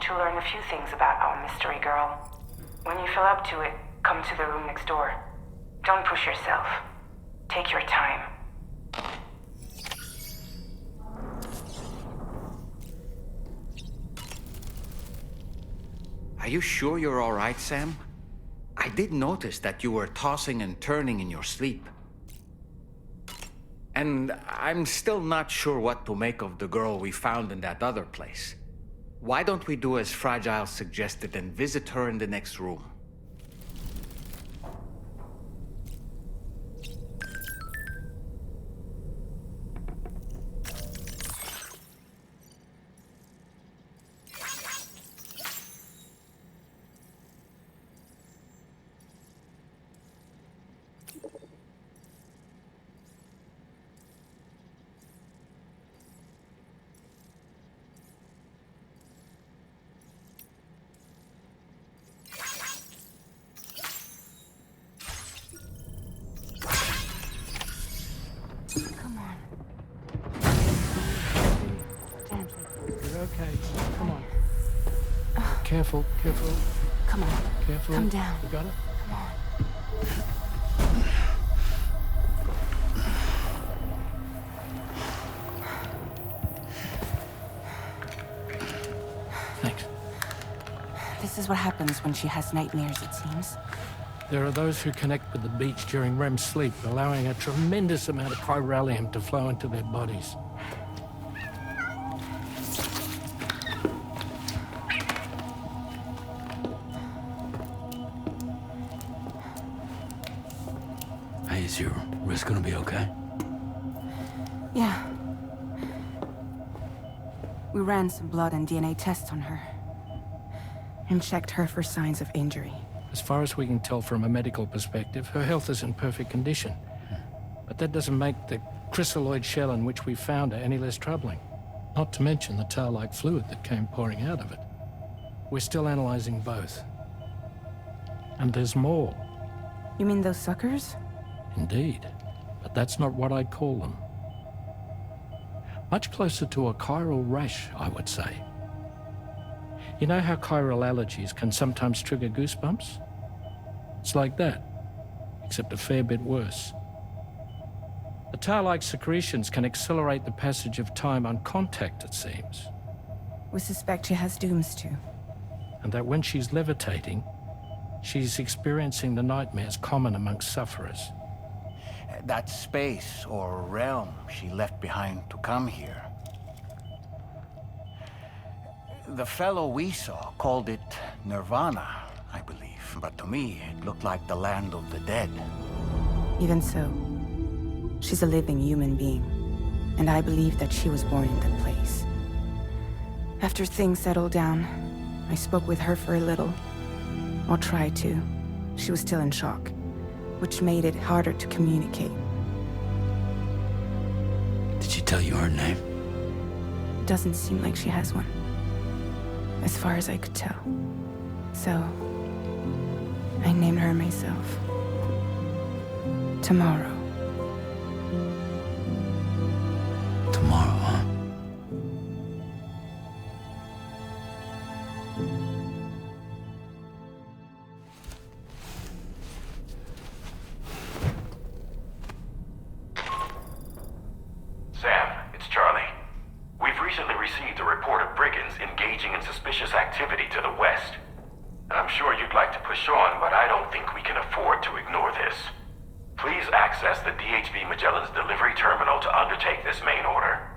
to learn a few things about our mystery girl. When you feel up to it, come to the room next door. Don't push yourself. Take your time. Are you sure you're all right, Sam? I did notice that you were tossing and turning in your sleep. And I'm still not sure what to make of the girl we found in that other place. Why don't we do as Fragile suggested and visit her in the next room? Careful, careful. Come on. Careful. Come down. You got it? Come on. Thanks. This is what happens when she has nightmares, it seems. There are those who connect with the beach during REM sleep, allowing a tremendous amount of chiralium to flow into their bodies. Is your wrist gonna be okay? Yeah. We ran some blood and DNA tests on her. And checked her for signs of injury. As far as we can tell from a medical perspective, her health is in perfect condition. But that doesn't make the chrysaloid shell in which we found her any less troubling. Not to mention the tar-like fluid that came pouring out of it. We're still analyzing both. And there's more. You mean those suckers? Indeed, but that's not what I'd call them. Much closer to a chiral rash, I would say. You know how chiral allergies can sometimes trigger goosebumps? It's like that, except a fair bit worse. The tar-like secretions can accelerate the passage of time on contact, it seems. We suspect she has dooms too. And that when she's levitating, she's experiencing the nightmares common amongst sufferers. That space or realm she left behind to come here. The fellow we saw called it Nirvana, I believe. But to me, it looked like the land of the dead. Even so, she's a living human being. And I believe that she was born in that place. After things settled down, I spoke with her for a little. Or tried to. She was still in shock, which made it harder to communicate. Did she tell you her name? Doesn't seem like she has one. As far as I could tell. So, I named her myself. Tomorrow. Tomorrow, huh? Sam, it's Charlie. We've recently received a report of brigands engaging in suspicious activity to the west. I'm sure you'd like to push on, but I don't think we can afford to ignore this. Please access the DHV Magellan's delivery terminal to undertake this main order.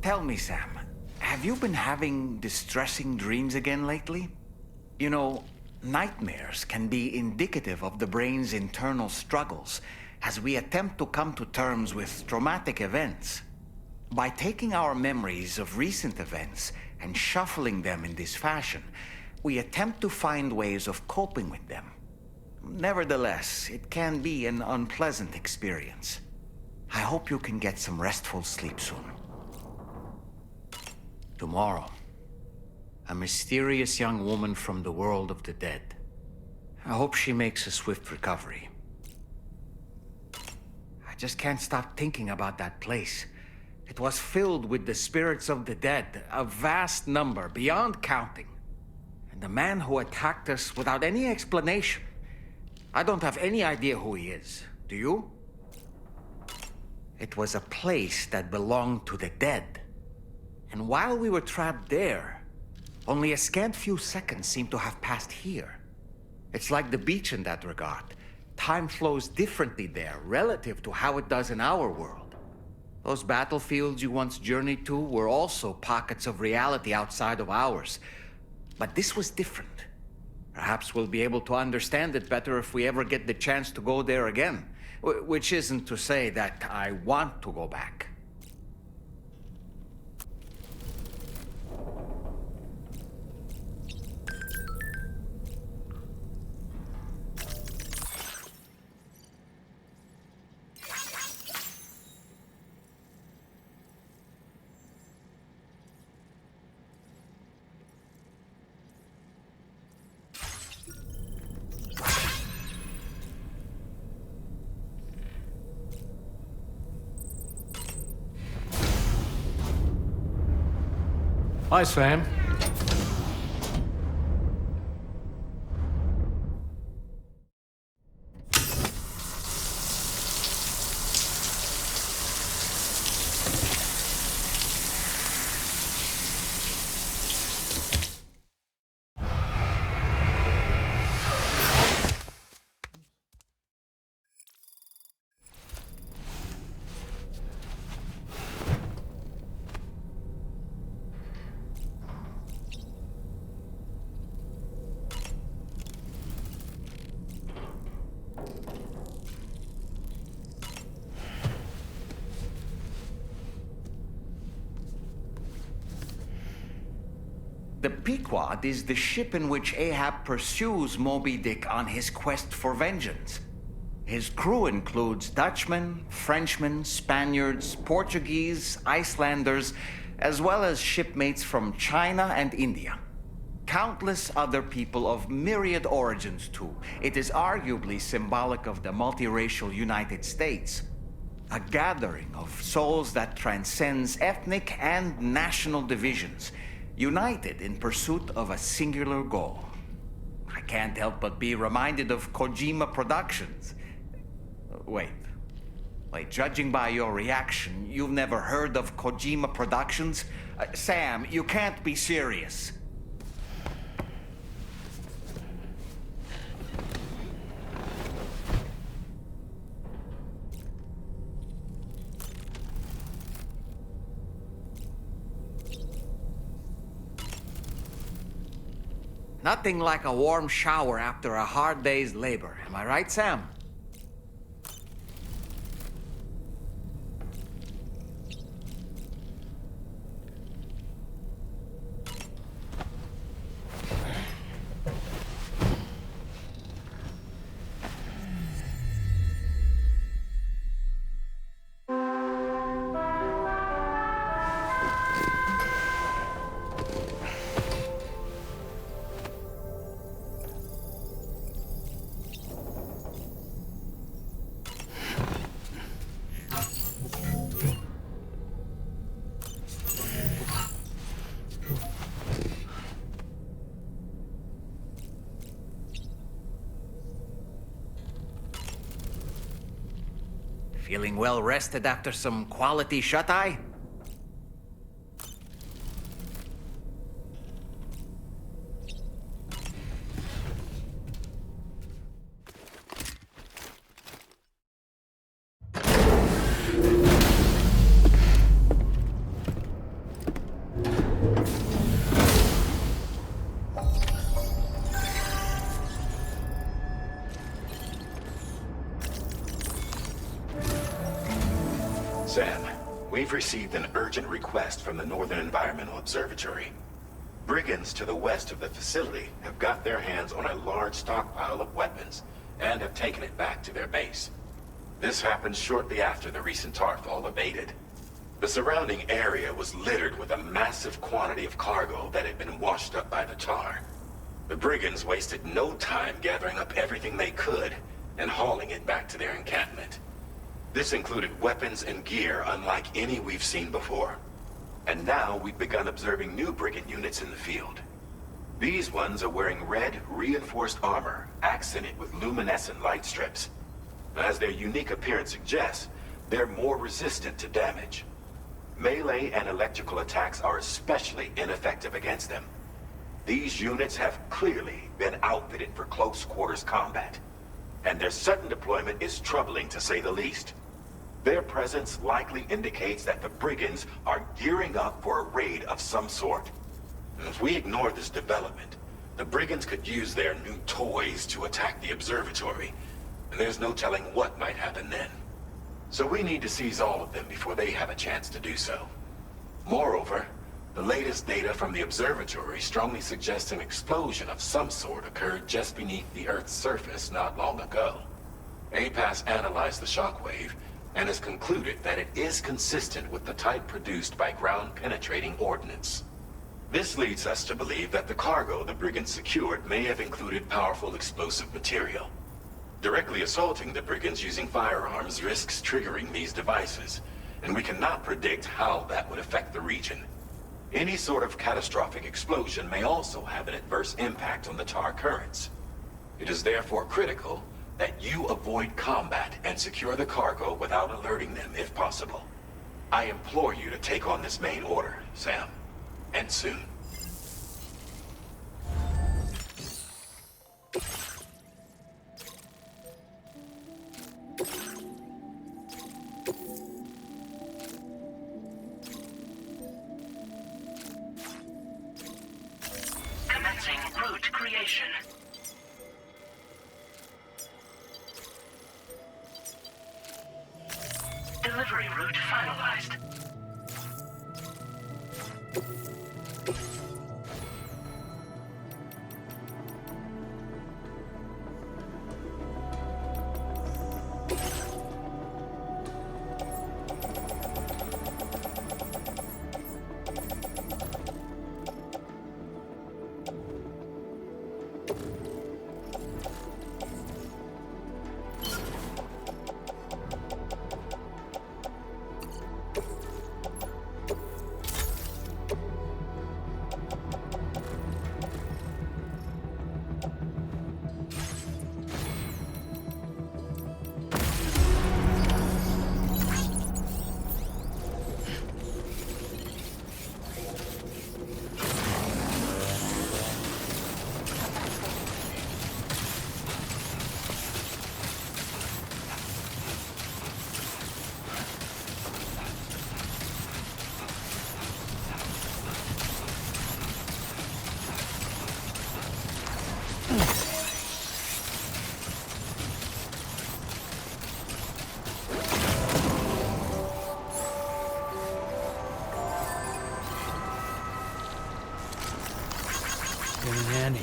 Tell me, Sam, have you been having distressing dreams again lately? You know, nightmares can be indicative of the brain's internal struggles as we attempt to come to terms with traumatic events. By taking our memories of recent events and shuffling them in this fashion, we attempt to find ways of coping with them. Nevertheless, it can be an unpleasant experience. I hope you can get some restful sleep soon. Tomorrow, a mysterious young woman from the world of the dead. I hope she makes a swift recovery. I I just can't stop thinking about that place. It was filled with the spirits of the dead, a vast number, beyond counting. And the man who attacked us without any explanation. I don't have any idea who he is. Do you? It was a place that belonged to the dead. And while we were trapped there, only a scant few seconds seem to have passed here. It's like the beach in that regard. Time flows differently there, relative to how it does in our world. Those battlefields you once journeyed to were also pockets of reality outside of ours. But this was different. Perhaps we'll be able to understand it better if we ever get the chance to go there again. Which isn't to say that I want to go back. Hi, Sam. The Pequod is the ship in which Ahab pursues Moby Dick on his quest for vengeance. His crew includes Dutchmen, Frenchmen, Spaniards, Portuguese, Icelanders, as well as shipmates from China and India. Countless other people of myriad origins, too. It is arguably symbolic of the multiracial United States. A gathering of souls that transcends ethnic and national divisions, united in pursuit of a singular goal. I can't help but be reminded of Kojima Productions. Wait, judging by your reaction, you've never heard of Kojima Productions? Sam, you can't be serious. Nothing like a warm shower after a hard day's labor. Am I right, Sam? Feeling well rested after some quality shut-eye? Sam, we've received an urgent request from the Northern Environmental Observatory. Brigands to the west of the facility have got their hands on a large stockpile of weapons and have taken it back to their base. This happened shortly after the recent Tarfall abated. The surrounding area was littered with a massive quantity of cargo that had been washed up by the tar. The brigands wasted no time gathering up everything they could and hauling it back to their encampment. This included weapons and gear unlike any we've seen before. And now we've begun observing new brigand units in the field. These ones are wearing red, reinforced armor, accented with luminescent light strips. As their unique appearance suggests, they're more resistant to damage. Melee and electrical attacks are especially ineffective against them. These units have clearly been outfitted for close quarters combat, and their sudden deployment is troubling to say the least. Their presence likely indicates that the brigands are gearing up for a raid of some sort. If we ignore this development, the brigands could use their new toys to attack the observatory, and there's no telling what might happen then. So we need to seize all of them before they have a chance to do so. Moreover, the latest data from the observatory strongly suggests an explosion of some sort occurred just beneath the Earth's surface not long ago. APAS analyzed the shockwave and has concluded that it is consistent with the type produced by ground-penetrating ordnance. This leads us to believe that the cargo the brigands secured may have included powerful explosive material. Directly assaulting the brigands using firearms risks triggering these devices, and we cannot predict how that would affect the region. Any sort of catastrophic explosion may also have an adverse impact on the tar currents. It is therefore critical that you avoid combat and secure the cargo without alerting them if possible. I implore you to take on this main order, Sam, and soon. Commencing route creation. Delivery route finalized. Handy.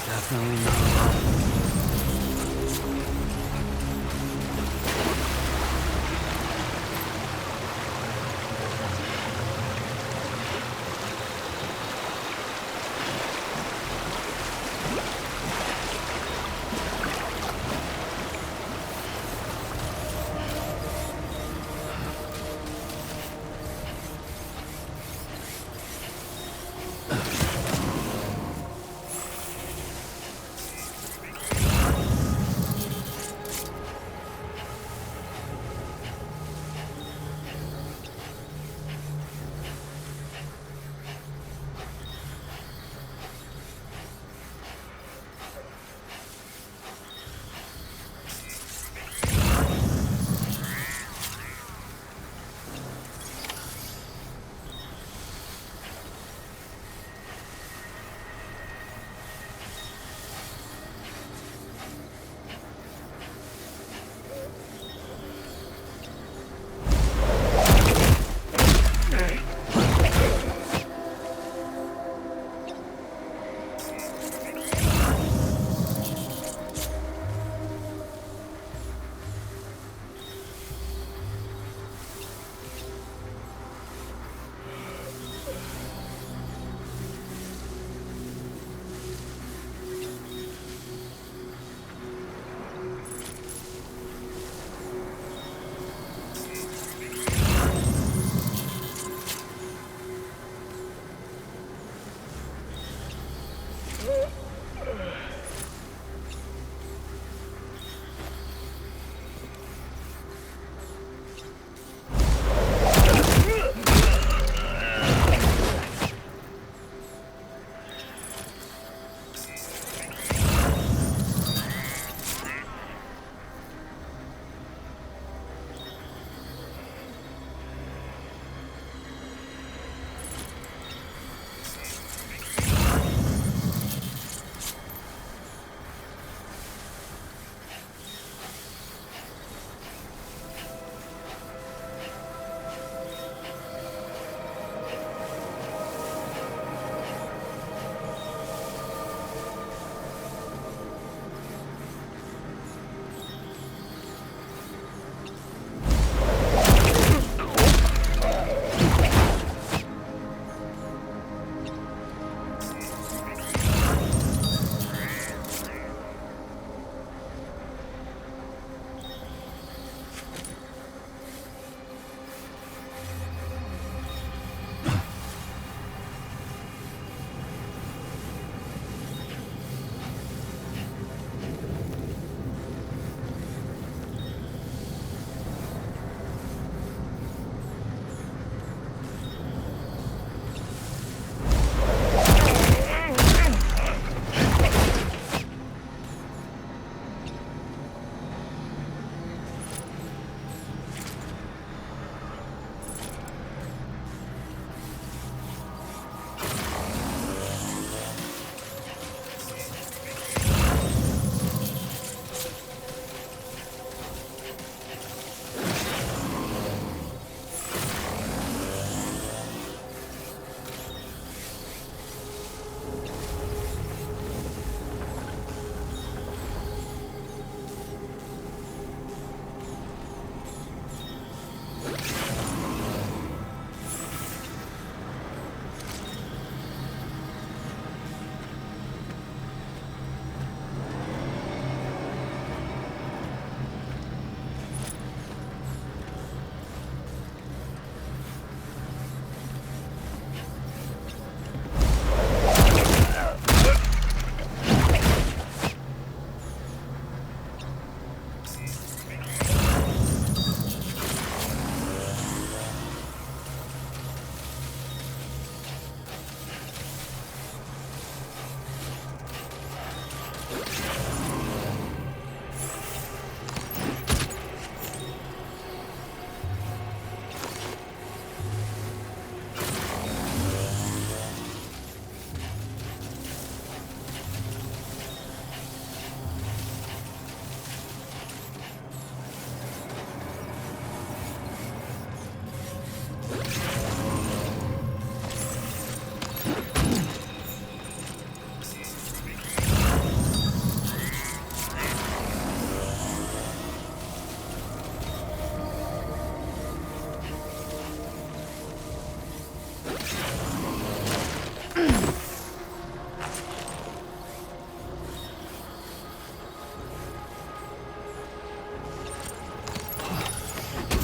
Definitely not.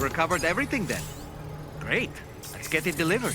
recovered everything then. Great. Let's get it delivered.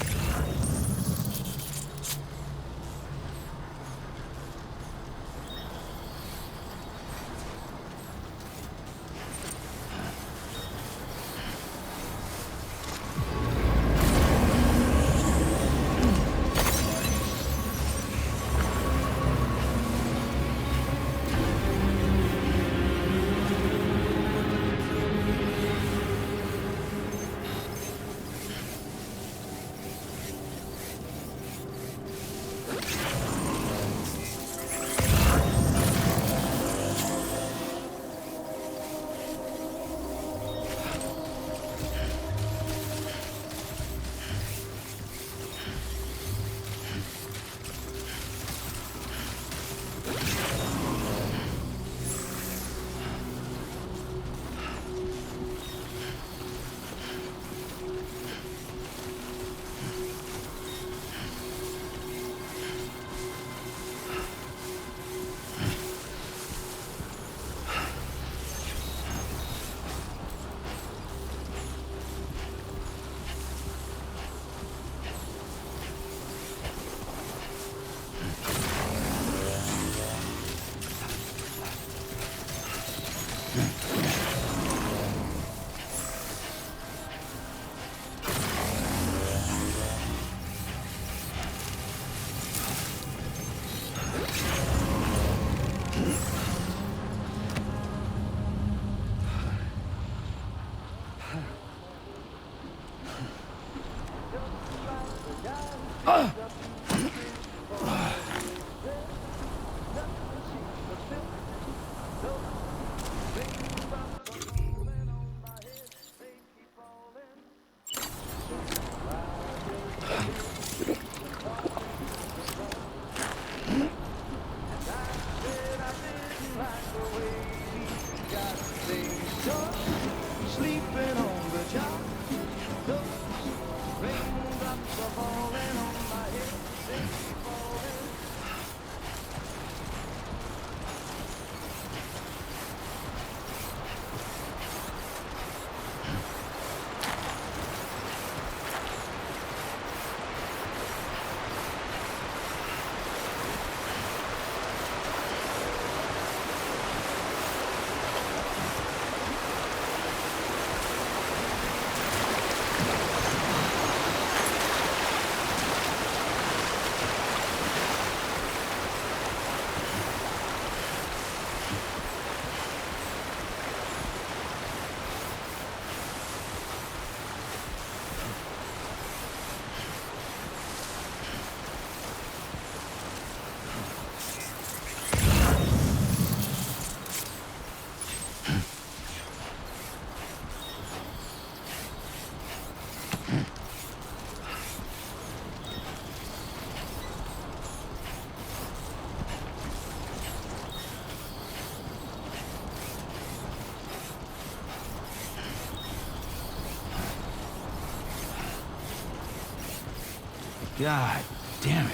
God damn it.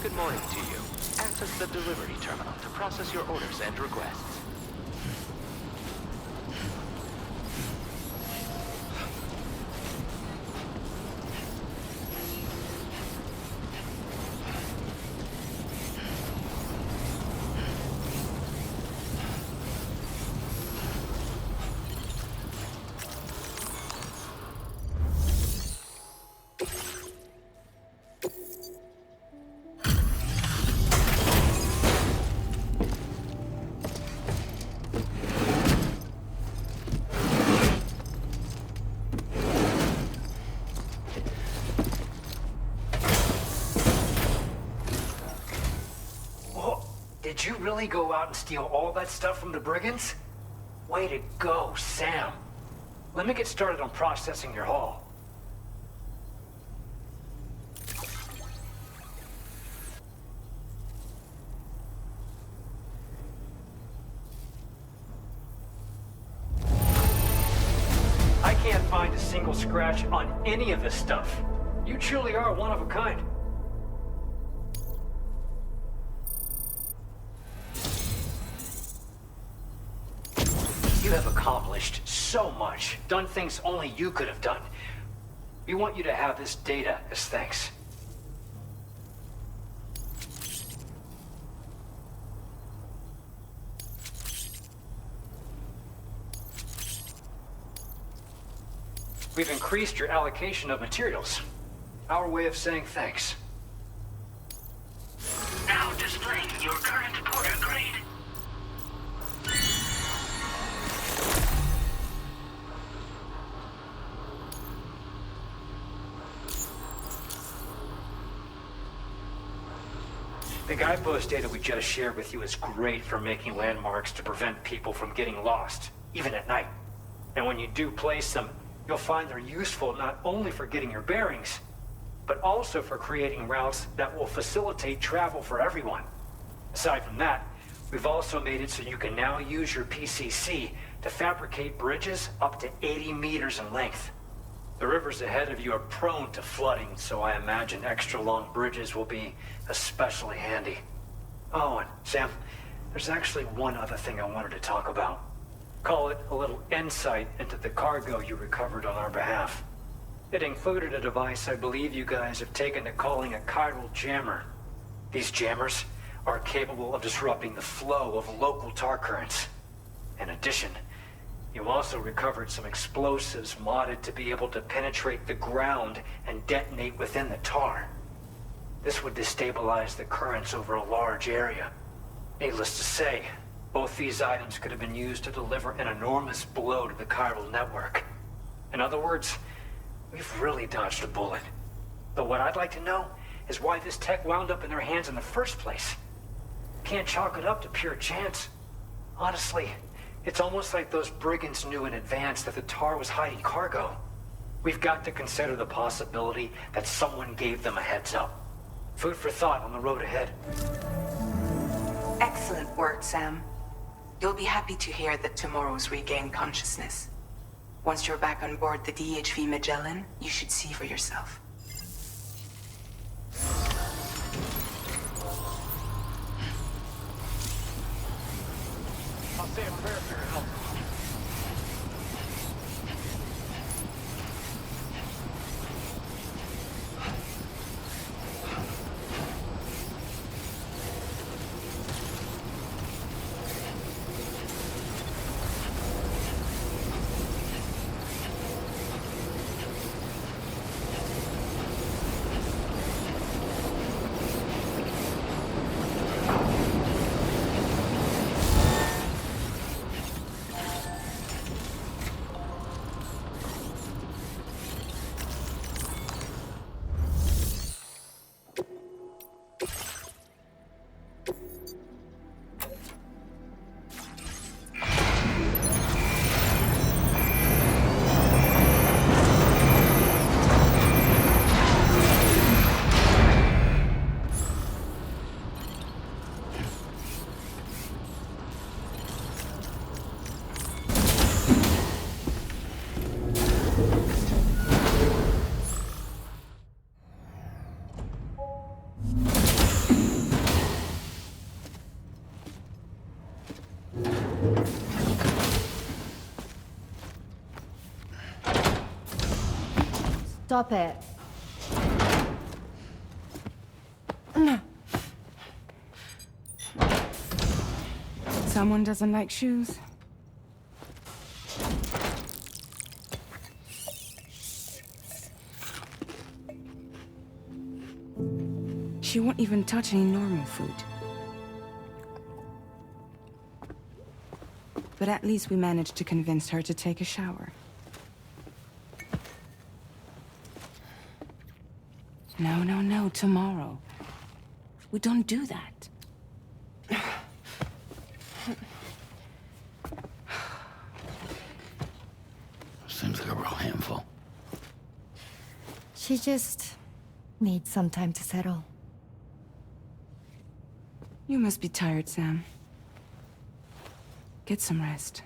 Good morning to you. Access the delivery terminal to process your orders and requests. Did you really go out and steal all that stuff from the brigands? Way to go, Sam. Let me get started on processing your haul. I can't find a single scratch on any of this stuff. You truly are one of a kind. You have accomplished so much, done things only you could have done. We want you to have this data as thanks. We've increased your allocation of materials. Our way of saying thanks. Now displaying your current Porter grade. The guidepost data we just shared with you is great for making landmarks to prevent people from getting lost, even at night. And when you do place them, you'll find they're useful not only for getting your bearings, but also for creating routes that will facilitate travel for everyone. Aside from that, we've also made it so you can now use your PCC to fabricate bridges up to 80 meters in length. The rivers ahead of you are prone to flooding, so I imagine extra long bridges will be especially handy. Oh, and Sam, there's actually one other thing I wanted to talk about. Call it a little insight into the cargo you recovered on our behalf. It included a device I believe you guys have taken to calling a chiral jammer. These jammers are capable of disrupting the flow of local tar currents. In addition, you also recovered some explosives modded to be able to penetrate the ground and detonate within the tar. This would destabilize the currents over a large area. Needless to say, both these items could have been used to deliver an enormous blow to the chiral network. In other words, we've really dodged a bullet. But what I'd like to know is why this tech wound up in their hands in the first place. Can't chalk it up to pure chance. Honestly, it's almost like those brigands knew in advance that the tar was hiding cargo. We've got to consider the possibility that someone gave them a heads up. Food for thought on the road ahead. Excellent work, Sam. You'll be happy to hear that tomorrow's regained consciousness. Once you're back on board the DHV Magellan, you should see for yourself. I'll say a prayer for your help. Stop it. Someone doesn't like shoes? She won't even touch any normal food. But at least we managed to convince her to take a shower. No, tomorrow. We don't do that. like a real handful. She just needs some time to settle. You must be tired, Sam. Get some rest.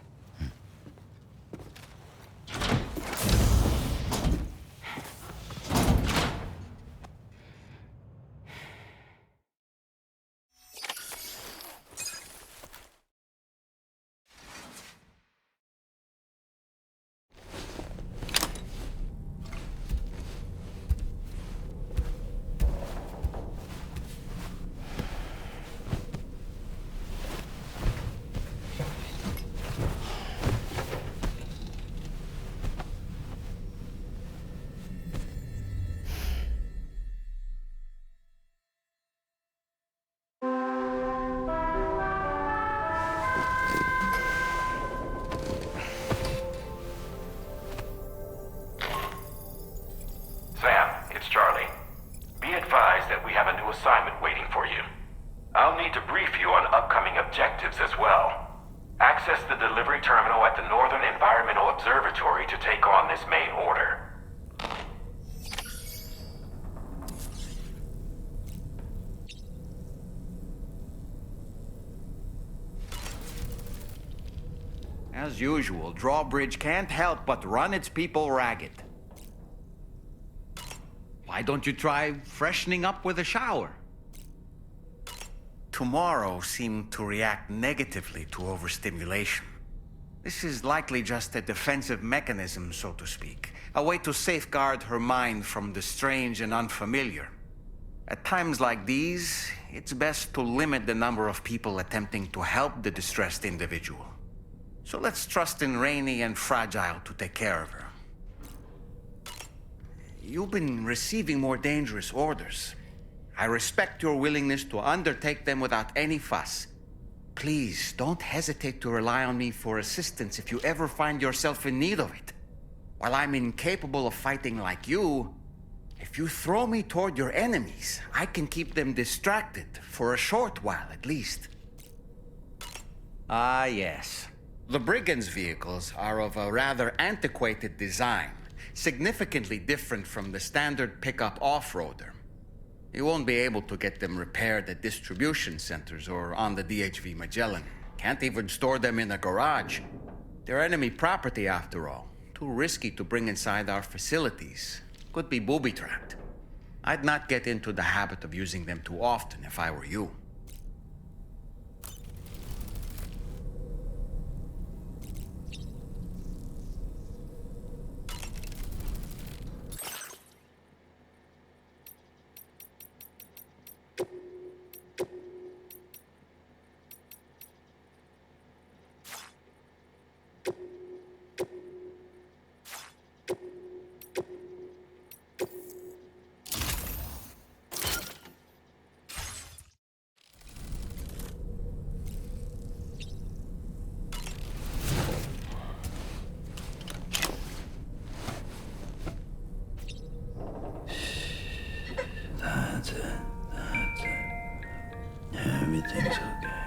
assignment waiting for you. I'll need to brief you on upcoming objectives as well. Access the delivery terminal at the Northern Environmental Observatory to take on this main order. As usual, Drawbridge can't help but run its people ragged. Why don't you try freshening up with a shower? Tomorrow seemed to react negatively to overstimulation. This is likely just a defensive mechanism, so to speak. A way to safeguard her mind from the strange and unfamiliar. At times like these, it's best to limit the number of people attempting to help the distressed individual. So let's trust in Rainey and Fragile to take care of her. You've been receiving more dangerous orders. I respect your willingness to undertake them without any fuss. Please, don't hesitate to rely on me for assistance if you ever find yourself in need of it. While I'm incapable of fighting like you, if you throw me toward your enemies, I can keep them distracted, for a short while at least. Ah, yes. The Brigands' vehicles are of a rather antiquated design, significantly different from the standard pickup off-roader. You won't be able to get them repaired at distribution centers or on the DHV Magellan. Can't even store them in a garage. They're enemy property after all. Too risky to bring inside our facilities. Could be booby-trapped. I'd not get into the habit of using them too often if I were you. That's it. Everything's okay.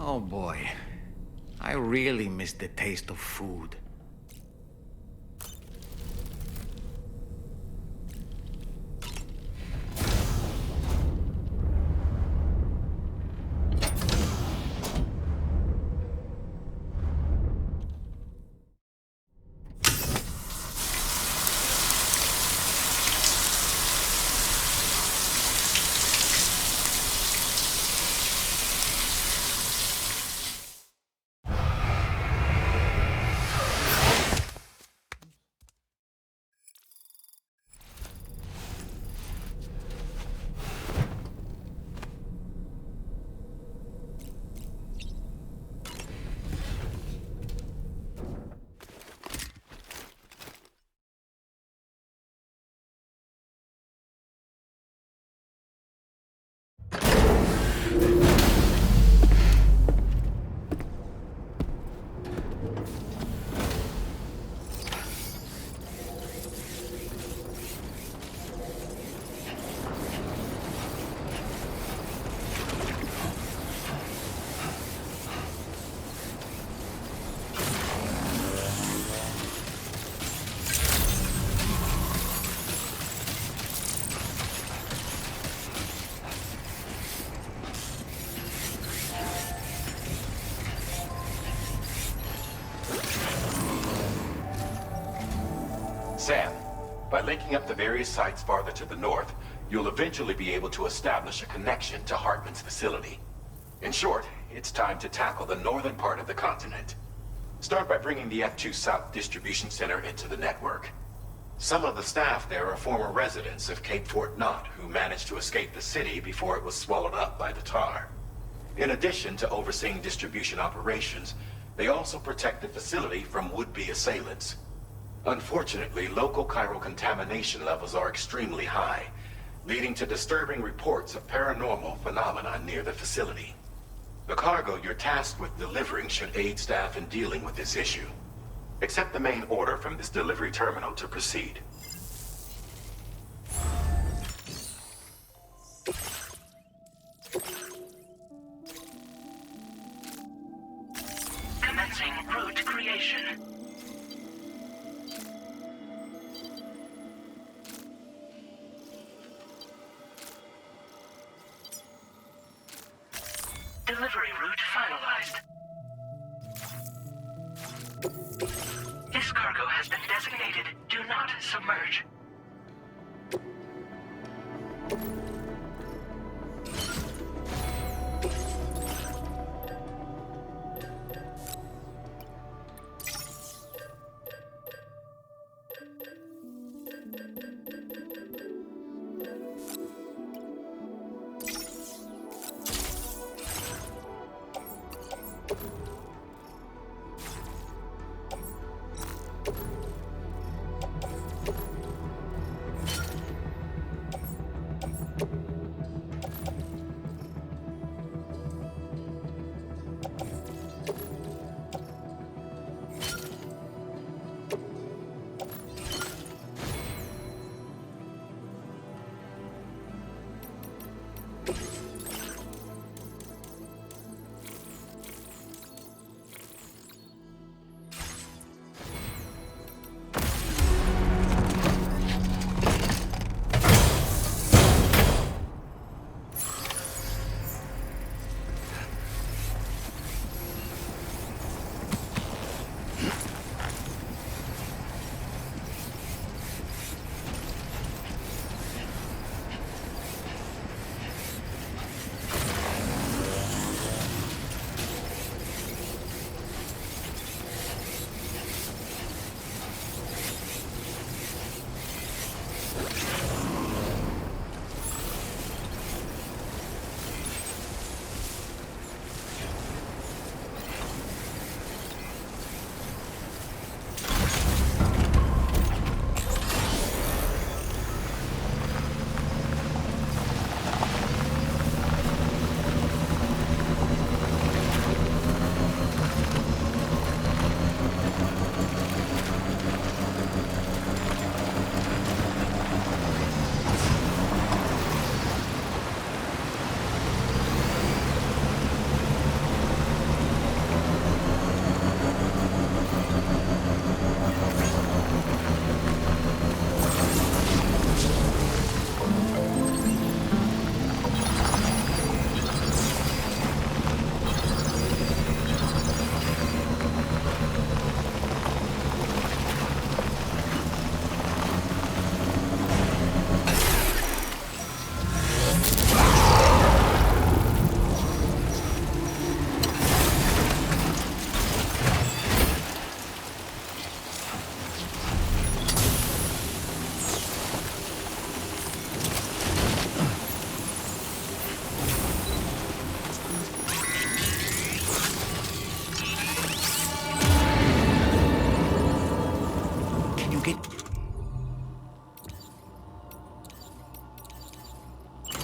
Oh boy, I really miss the taste of food. Sam, by linking up the various sites farther to the north, you'll eventually be able to establish a connection to Heartman's facility. In short, it's time to tackle the northern part of the continent. Start by bringing the F2 South Distribution Center into the network. Some of the staff there are former residents of Cape Fort Knot who managed to escape the city before it was swallowed up by the tar. In addition to overseeing distribution operations, they also protect the facility from would-be assailants. Unfortunately, local chiral contamination levels are extremely high, leading to disturbing reports of paranormal phenomena near the facility. The cargo you're tasked with delivering should aid staff in dealing with this issue. Accept the main order from this delivery terminal to proceed. Commencing route creation. Delivery route finalized. This cargo has been designated. Do not submerge.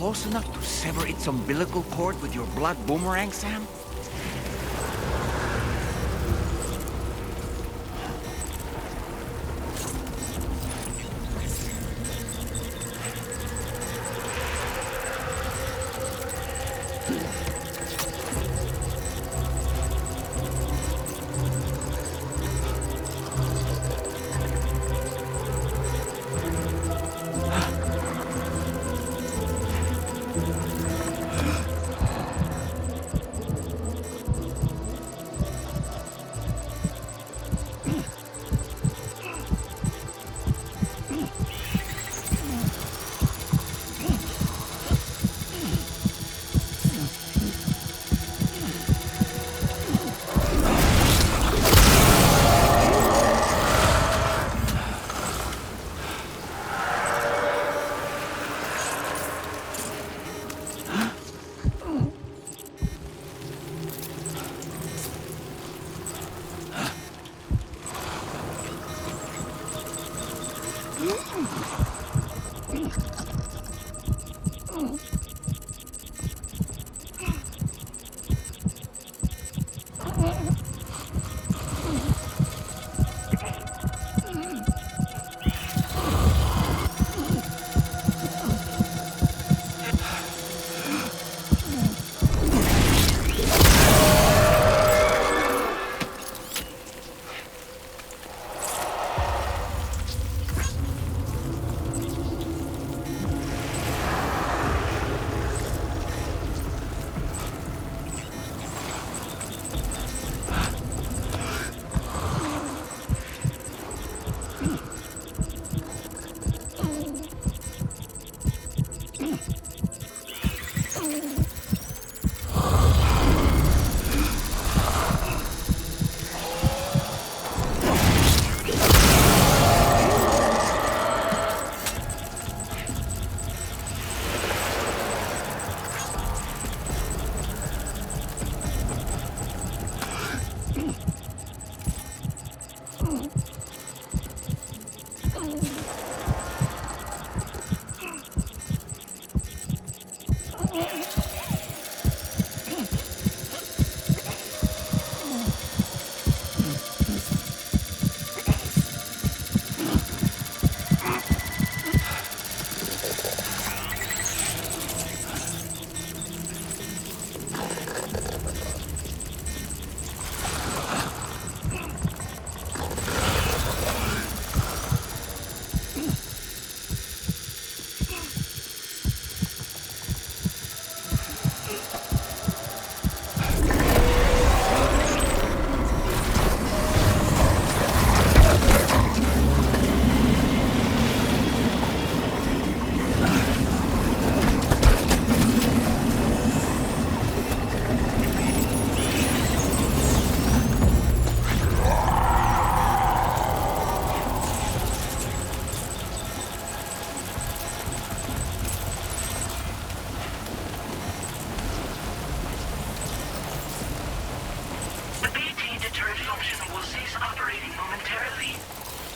Close enough to sever its umbilical cord with your blood boomerang, Sam? operating momentarily.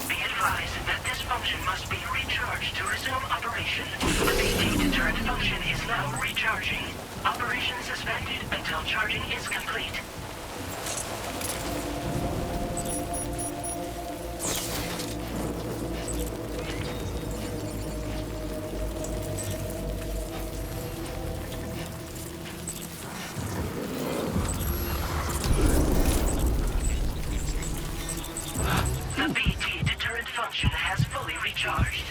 Be advised that this function must be recharged to resume operation. The BT deterrent function is now recharging. Operation suspended until charging is complete. The BT deterrent function has fully recharged.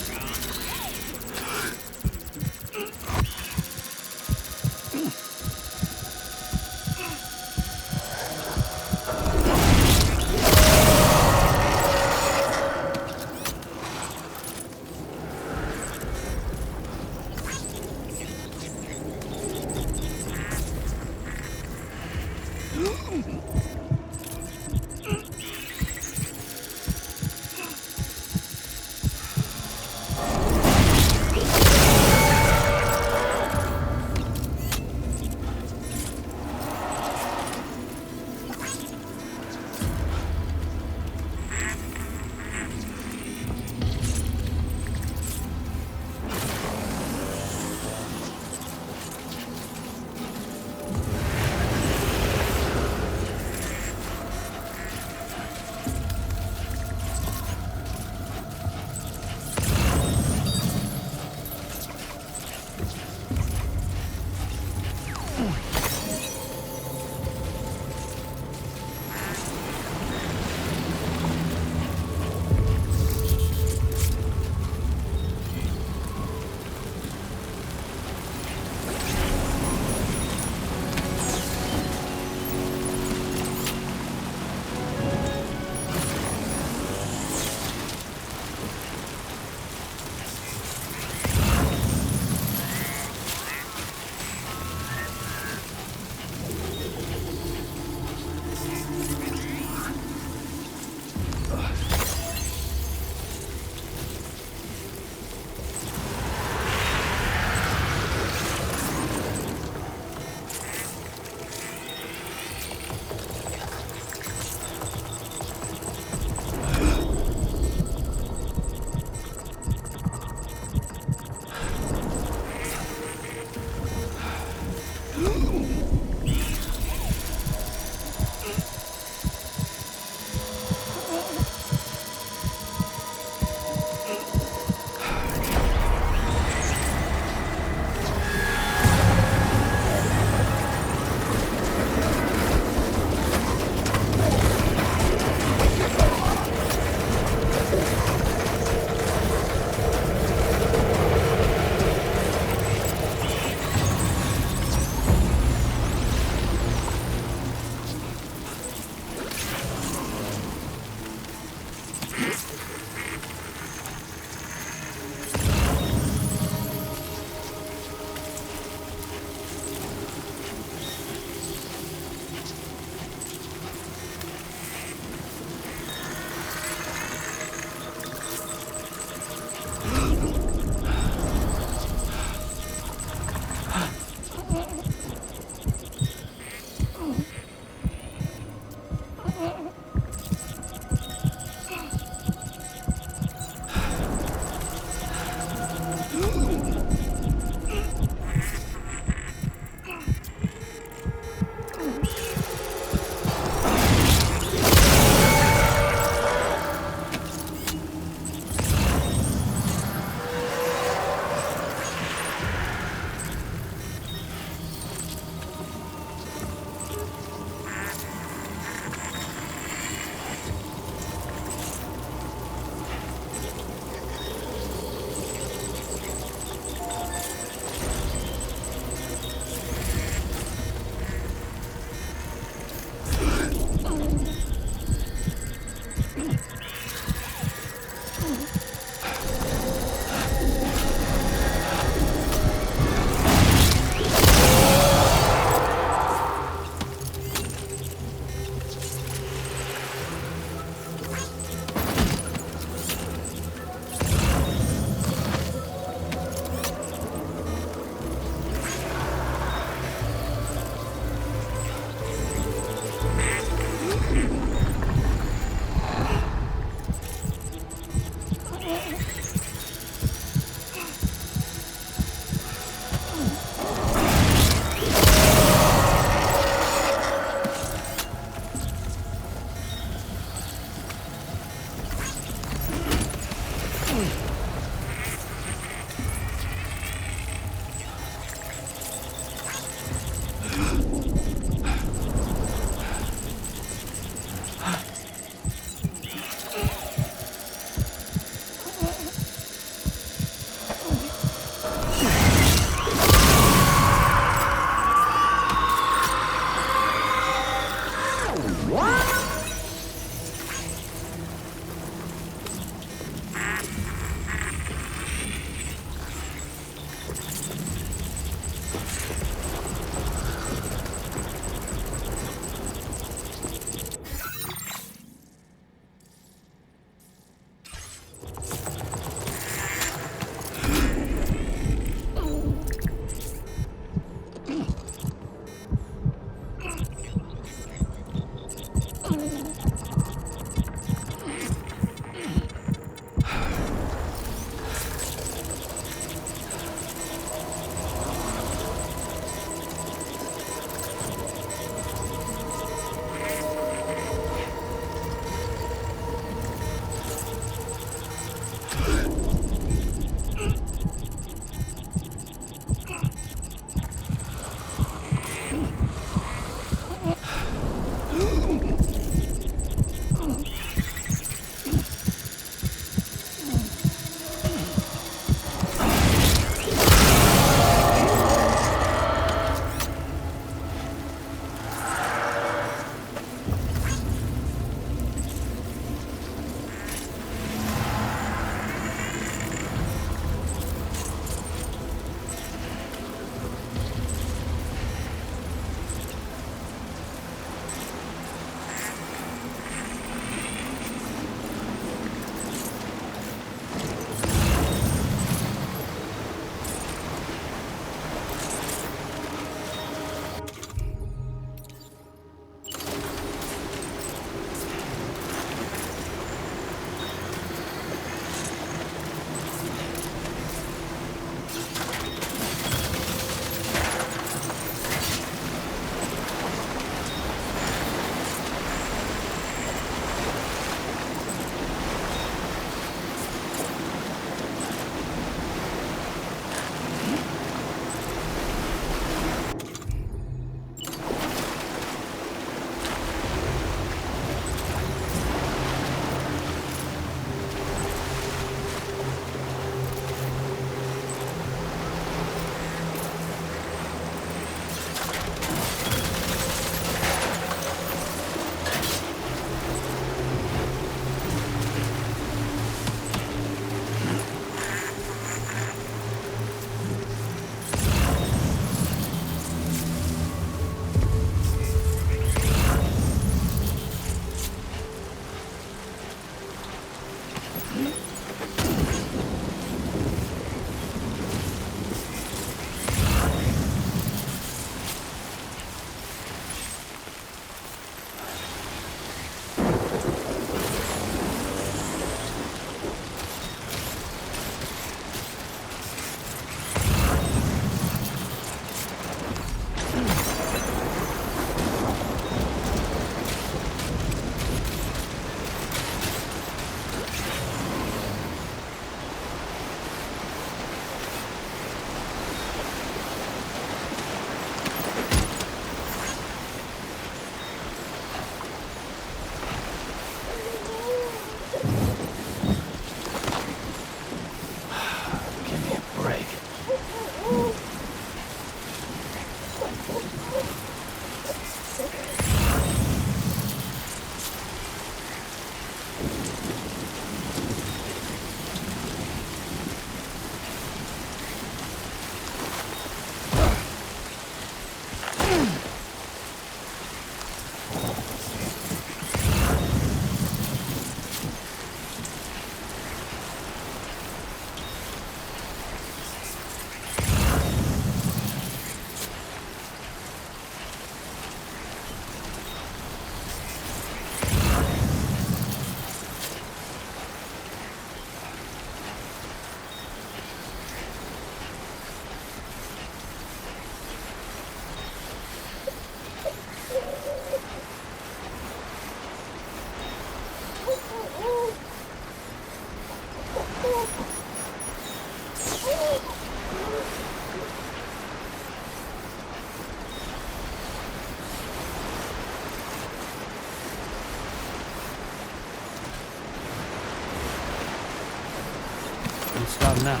and start now.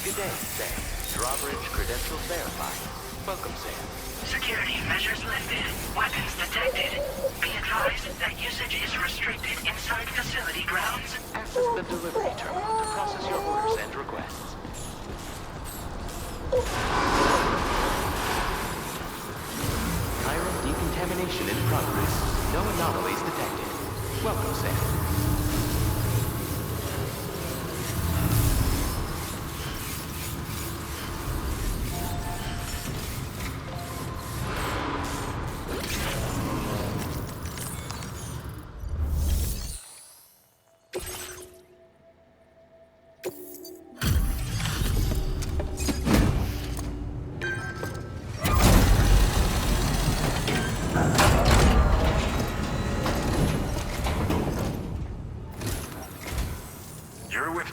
Good day, Sam. Drawbridge credentials verified. Welcome, Sam. Security measures lifted. Weapons detected. Be advised that usage is restricted inside facility grounds. Access the delivery terminal to process your orders and requests. Chiral decontamination in progress. No anomalies detected. Welcome, Sam.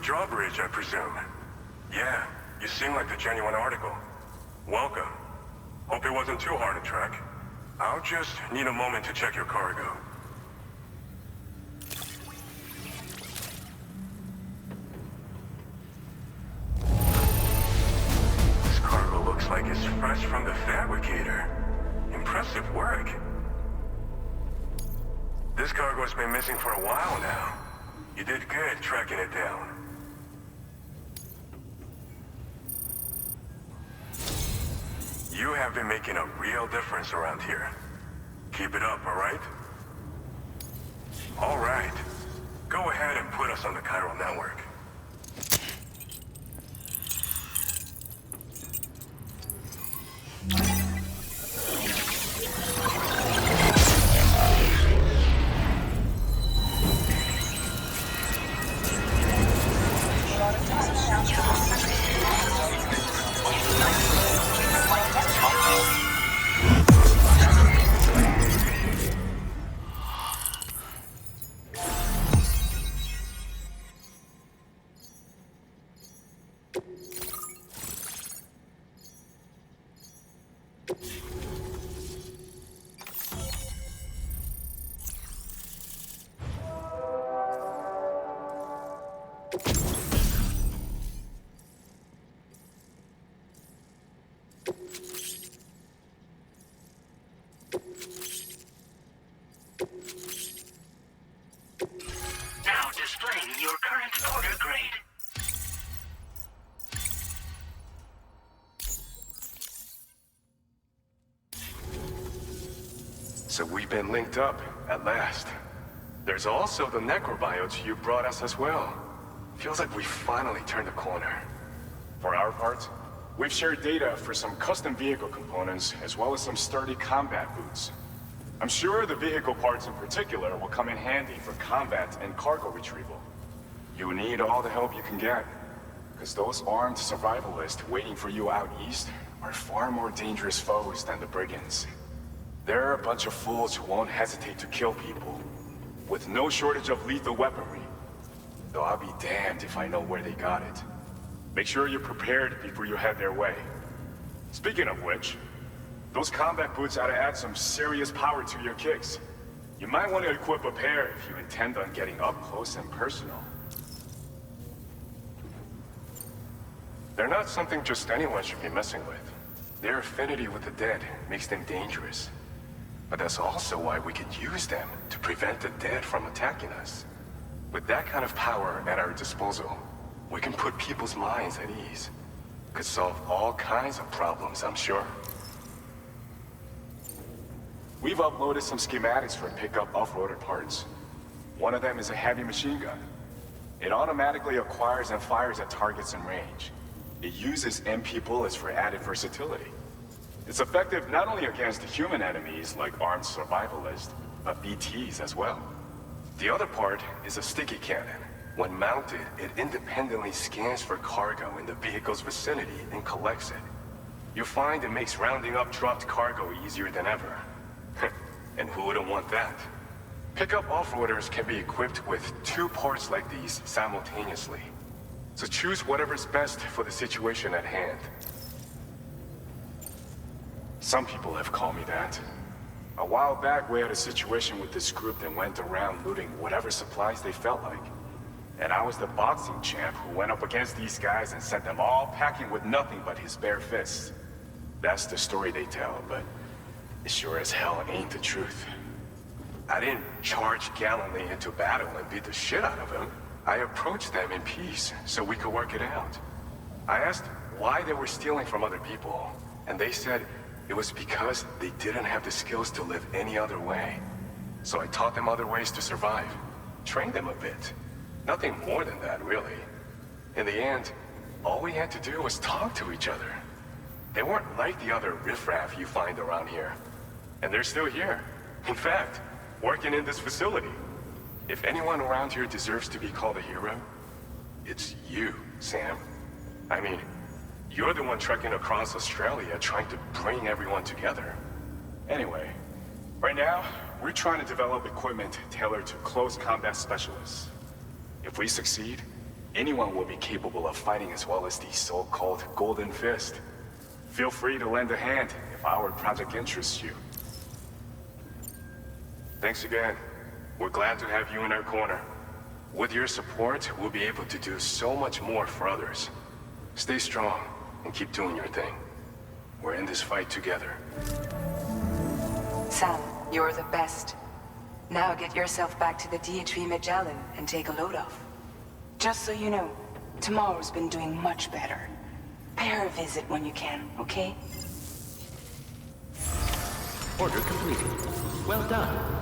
Drawbridge, I presume. Yeah, you seem like the genuine article. Welcome. Hope it wasn't too hard to track. I'll just need a moment to check your cargo. This cargo looks like it's fresh from the fabricator. Impressive work. This cargo's been missing for a while now. You did good tracking it down. You have been making a real difference around here. Keep it up, all right? All right. Go ahead and put us on the chiral network. Now displaying your current order grade. So we've been linked up, at last. There's also the necrobiotes you brought us as well. Feels like we finally turned the corner. For our part, we've shared data for some custom vehicle components, as well as some sturdy combat boots. I'm sure the vehicle parts in particular will come in handy for combat and cargo retrieval. You need all the help you can get, because those armed survivalists waiting for you out east are far more dangerous foes than the brigands. They're a bunch of fools who won't hesitate to kill people, with no shortage of lethal weaponry. Though I'll be damned if I know where they got it. Make sure you're prepared before you head their way. Speaking of which, those combat boots ought to add some serious power to your kicks. You might want to equip a pair if you intend on getting up close and personal. They're not something just anyone should be messing with. Their affinity with the dead makes them dangerous. But that's also why we can use them to prevent the dead from attacking us. With that kind of power at our disposal, we can put people's minds at ease. Could solve all kinds of problems, I'm sure. We've uploaded some schematics for pickup off-roader parts. One of them is a heavy machine gun. It automatically acquires and fires at targets in range. It uses MP bullets for added versatility. It's effective not only against human enemies like armed survivalists, but BTs as well. The other part is a sticky cannon. When mounted, it independently scans for cargo in the vehicle's vicinity and collects it. You'll find it makes rounding up dropped cargo easier than ever. And who wouldn't want that? Pickup off-roaders can be equipped with 2 parts like these simultaneously. So choose whatever's best for the situation at hand. Some people have called me that. A while back, we had a situation with this group that went around looting whatever supplies they felt like. And I was the boxing champ who went up against these guys and sent them all packing with nothing but his bare fists. That's the story they tell, but it sure as hell ain't the truth. I didn't charge gallantly into battle and beat the shit out of them. I approached them in peace so we could work it out. I asked why they were stealing from other people, and they said it was because they didn't have the skills to live any other way. So I taught them other ways to survive, trained them a bit. Nothing more than that, really. In the end, all we had to do was talk to each other. They weren't like the other riffraff you find around here. And they're still here. In fact, working in this facility. If anyone around here deserves to be called a hero, it's you, Sam. I mean, you're the one trekking across Australia trying to bring everyone together. Anyway, right now, we're trying to develop equipment tailored to close combat specialists. If we succeed, anyone will be capable of fighting as well as these so-called Golden Fist. Feel free to lend a hand if our project interests you. Thanks again. We're glad to have you in our corner. With your support, we'll be able to do so much more for others. Stay strong and keep doing your thing. We're in this fight together. Sam, you're the best. Now get yourself back to the DHV Magellan and take a load off. Just so you know, tomorrow's been doing much better. Pay her a visit when you can, okay? Order completed. Well done.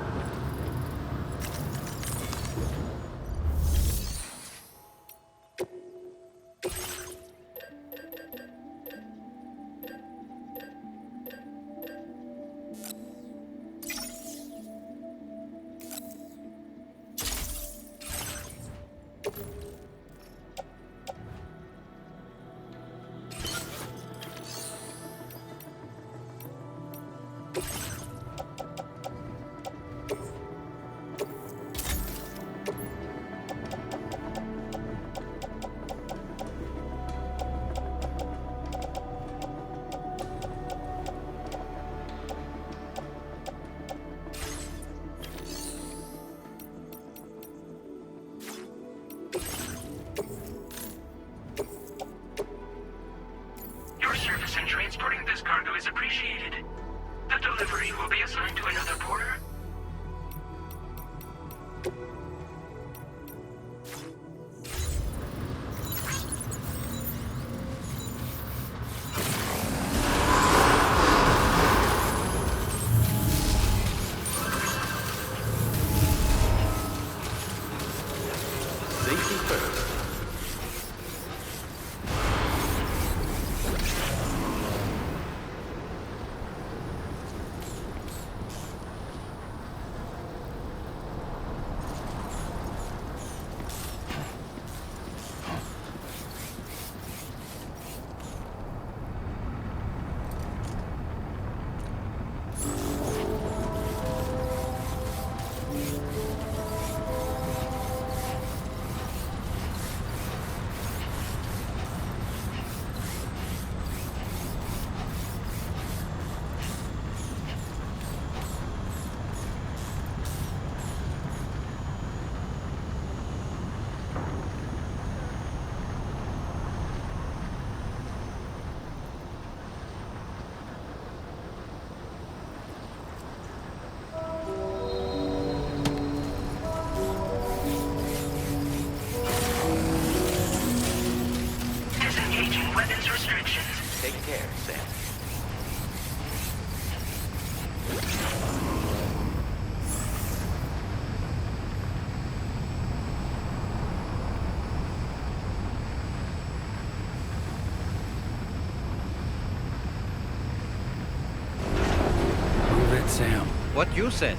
Your service in transporting this cargo is appreciated. The delivery will be assigned to another porter. Safety first. what you said.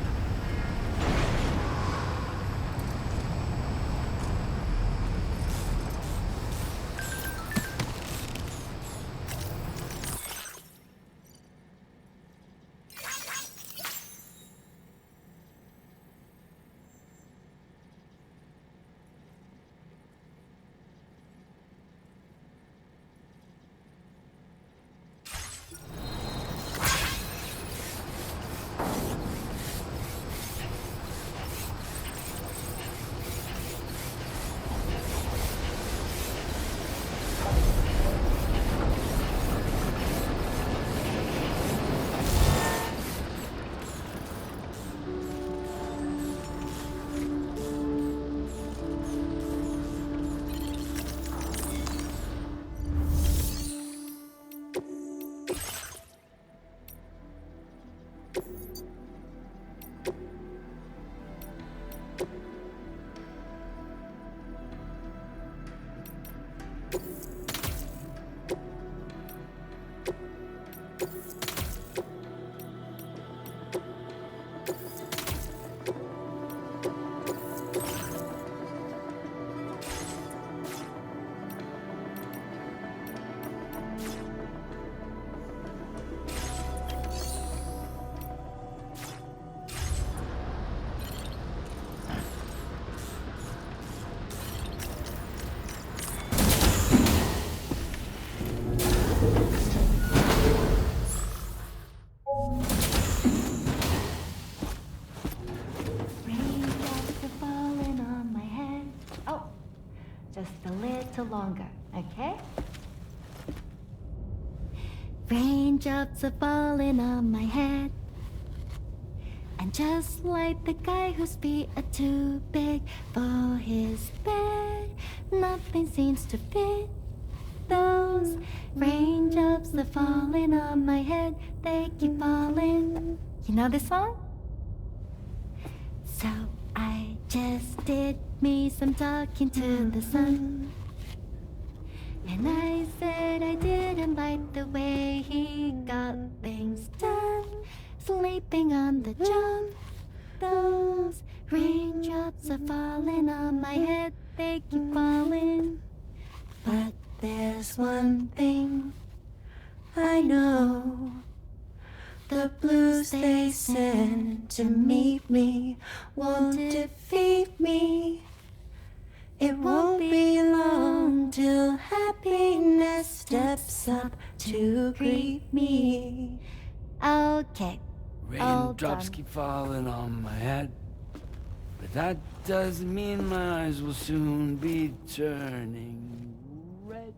Longer, okay? Raindrops are falling on my head, and just like the guy whose feet are too big for his bed, nothing seems to fit. Those raindrops are falling on my head, they keep falling. You know this song? So I just did me some talking to the sun. And I said I didn't like the way he got things done, sleeping on the job. Those raindrops are falling on my head, they keep falling. But there's one thing I know. The blues they send to meet me won't defeat me. It won't be long till happiness steps up to greet me. Okay. Raindrops keep falling on my head, but that doesn't mean my eyes will soon be turning red.